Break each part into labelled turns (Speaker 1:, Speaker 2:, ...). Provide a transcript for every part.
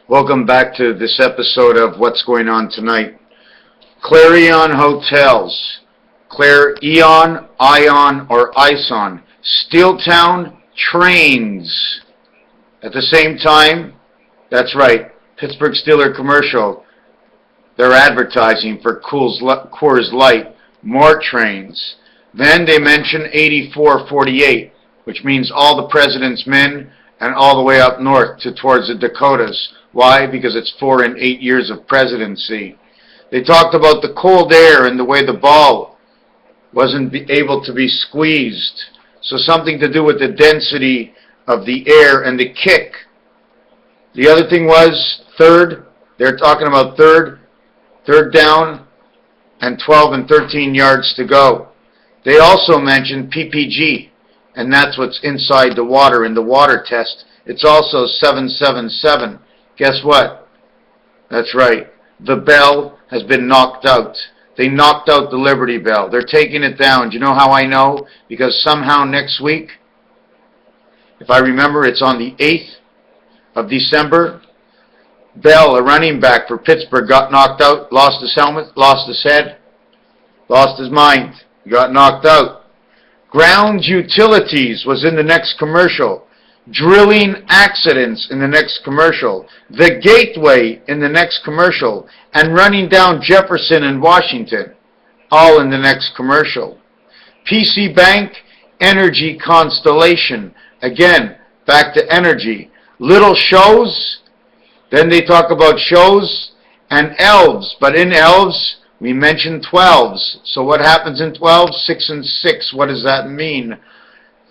Speaker 1: Welcome back to this episode of What's Going On Tonight. Clarion Hotels, Clarion, Ion, or Ison, Steeltown Trains. At the same time, that's right, Pittsburgh Steeler commercial, they're advertising for Coors Light, more trains. Then they mention 8448, which means all the President's men and all the way up north towards the Dakotas. Why? Because it's 4 and 8 years of presidency. They talked about the cold air and the way the ball wasn't able to be squeezed. So something to do with the density of the air and the kick. The other thing was third. They're talking about third down and 12 and 13 yards to go. They also mentioned PPG, and that's what's inside the water in the water test. It's also 777. Guess what? That's right. The bell has been knocked out. They knocked out the Liberty Bell. They're taking it down. Do you know how I know? Because somehow next week, if I remember, it's on the 8th of December, Bell, a running back for Pittsburgh, got knocked out, lost his helmet, lost his head, lost his mind. He got knocked out. Ground utilities was in the next commercial. Drilling accidents in the next commercial. The Gateway in the next commercial. And running down Jefferson and Washington. All in the next commercial. PC Bank, Energy Constellation. Again, back to energy. Little shows. Then they talk about shows and elves. But in elves, we mentioned 12s. So what happens in 12? 6 and 6. What does that mean?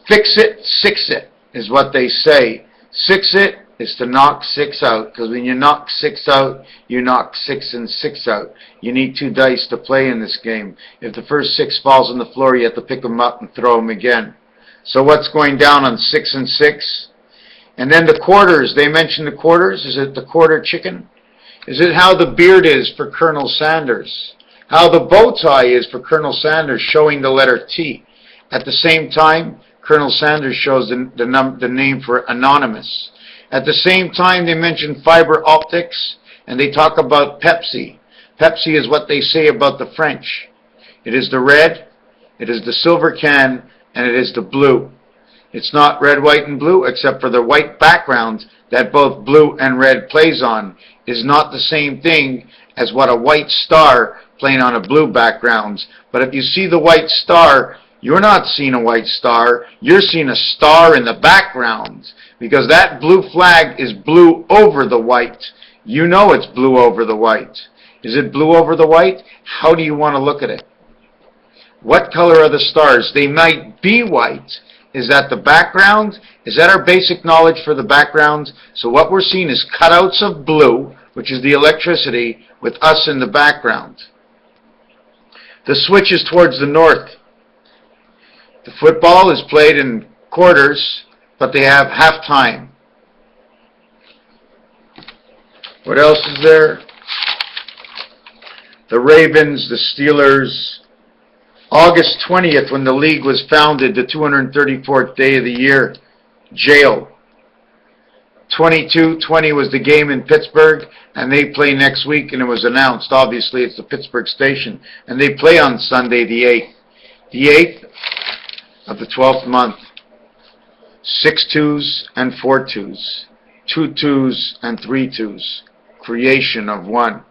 Speaker 1: Fix it, six it is what they say. Six it is to knock 6 out. Because when you knock 6 out, you knock 6 and 6 out. You need 2 dice to play in this game. If the first 6 falls on the floor, you have to pick them up and throw them again. So what's going down on 6 and 6? And then the quarters. They mentioned the quarters. Is it the quarter chicken? Is it how the beard is for Colonel Sanders? How the bow tie is for Colonel Sanders, showing the letter T. At the same time, Colonel Sanders shows the name for anonymous. At the same time, they mention fiber optics, and they talk about Pepsi. Pepsi is what they say about the French. It is the red, it is the silver can, and it is the blue. It's not red, white, and blue, except for the white background that both blue and red plays on, is not the same thing as what a white star playing on a blue background. But if you see the white star, you're not seeing a white star, you're seeing a star in the background, because that blue flag is blue over the white. You know it's blue over the white. Is it blue over the white? How do you want to look at it? What color are the stars? They might be white. Is that the background? Is that our basic knowledge for the background? So what we're seeing is cutouts of blue, which is the electricity, with us in the background. The switch is towards the north. The football is played in quarters, but they have halftime. What else is there? The Ravens, the Steelers. August 20th, when the league was founded, the 234th day of the year, jail. 22-20 was the game in Pittsburgh, and they play next week, and it was announced. Obviously, it's the Pittsburgh station, and they play on Sunday, the 8th. The 8th of the 12th month. 6 2s and 4 2s. 2 2s and 3 2s. Creation of 1.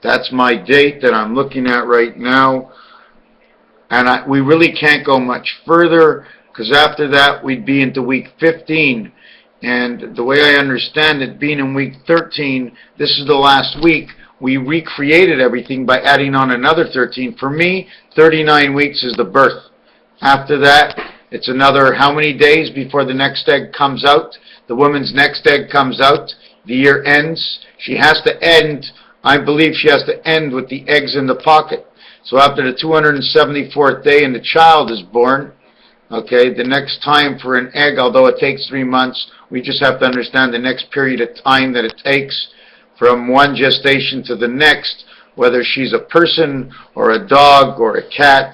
Speaker 1: That's my date that I'm looking at right now. And we really can't go much further, because after that we'd be into week 15. And the way I understand it, being in week 13, this is the last week, we recreated everything by adding on another 13. For me, 39 weeks is the birth. After that, it's another how many days before the next egg comes out? The woman's next egg comes out. The year ends. She has to end, I believe she has to end with the eggs in the pocket. So after the 274th day and the child is born, okay, the next time for an egg, although it takes 3 months, we just have to understand the next period of time that it takes from one gestation to the next, whether she's a person or a dog or a cat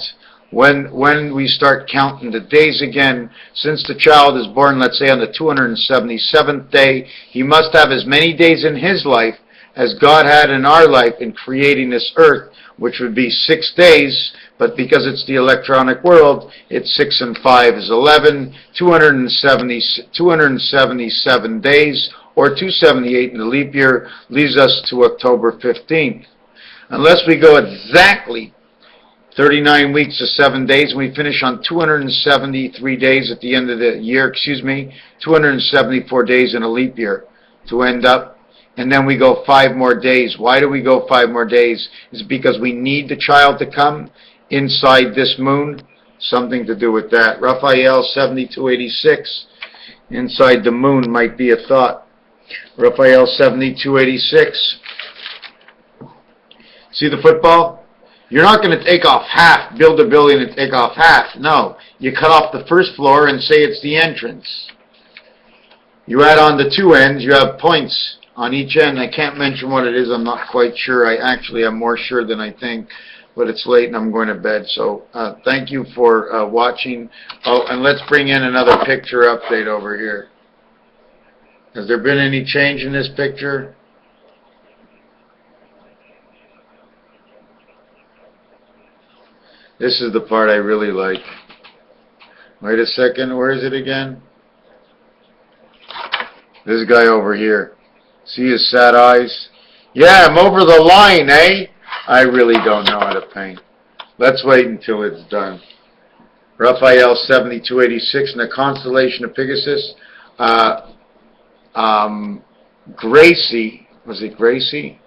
Speaker 1: when we start counting the days again, since the child is born, let's say on the 277th day, he must have as many days in his life as God had in our life in creating this earth, which would be 6 days, but because it's the electronic world, it's 6 and 5 is 11, 277 days, or 278 in the leap year, leaves us to October 15th. Unless we go exactly 39 weeks to 7 days, and we finish on 273 days at the end of the year, 274 days in a leap year to end up. And then we go 5 more days. Why do we go 5 more days? It's because we need the child to come inside this moon. Something to do with that. Raphael 7286, inside the moon might be a thought. Raphael 7286. See the football? You're not going to take off half, build a building and take off half. No, you cut off the first floor and say it's the entrance. You add on the 2 ends, you have points on each end. I can't mention what it is, I'm not quite sure. I actually am more sure than I think, but it's late and I'm going to bed. So thank you for watching. Oh, and let's bring in another picture update over here. Has there been any change in this picture? This is the part I really like. Wait a second, where is it again? This guy over here. See his sad eyes? Yeah, I'm over the line, eh? I really don't know how to paint. Let's wait until it's done. Raphael 7286 in the constellation of Pegasus. Gracie, was it Gracie?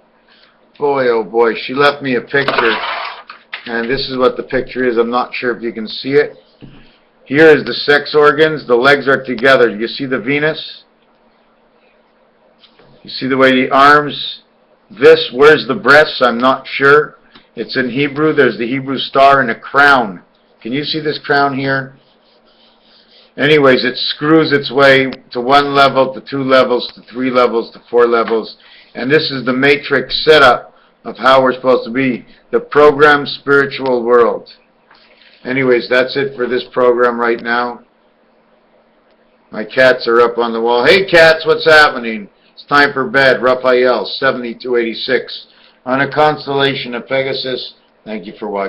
Speaker 1: Boy, oh boy, she left me a picture. And this is what the picture is. I'm not sure if you can see it. Here is the sex organs. The legs are together. You see the Venus? You see the way the arms, where's the breasts? I'm not sure. It's in Hebrew. There's the Hebrew star and a crown. Can you see this crown here? Anyways, it screws its way to 1 level, to 2 levels, to 3 levels, to 4 levels. And this is the matrix setup of how we're supposed to be. The programmed spiritual world. Anyways, that's it for this program right now. My cats are up on the wall. Hey cats, what's happening? It's time for bed. Raphael 7286 on a constellation of Pegasus. Thank you for watching.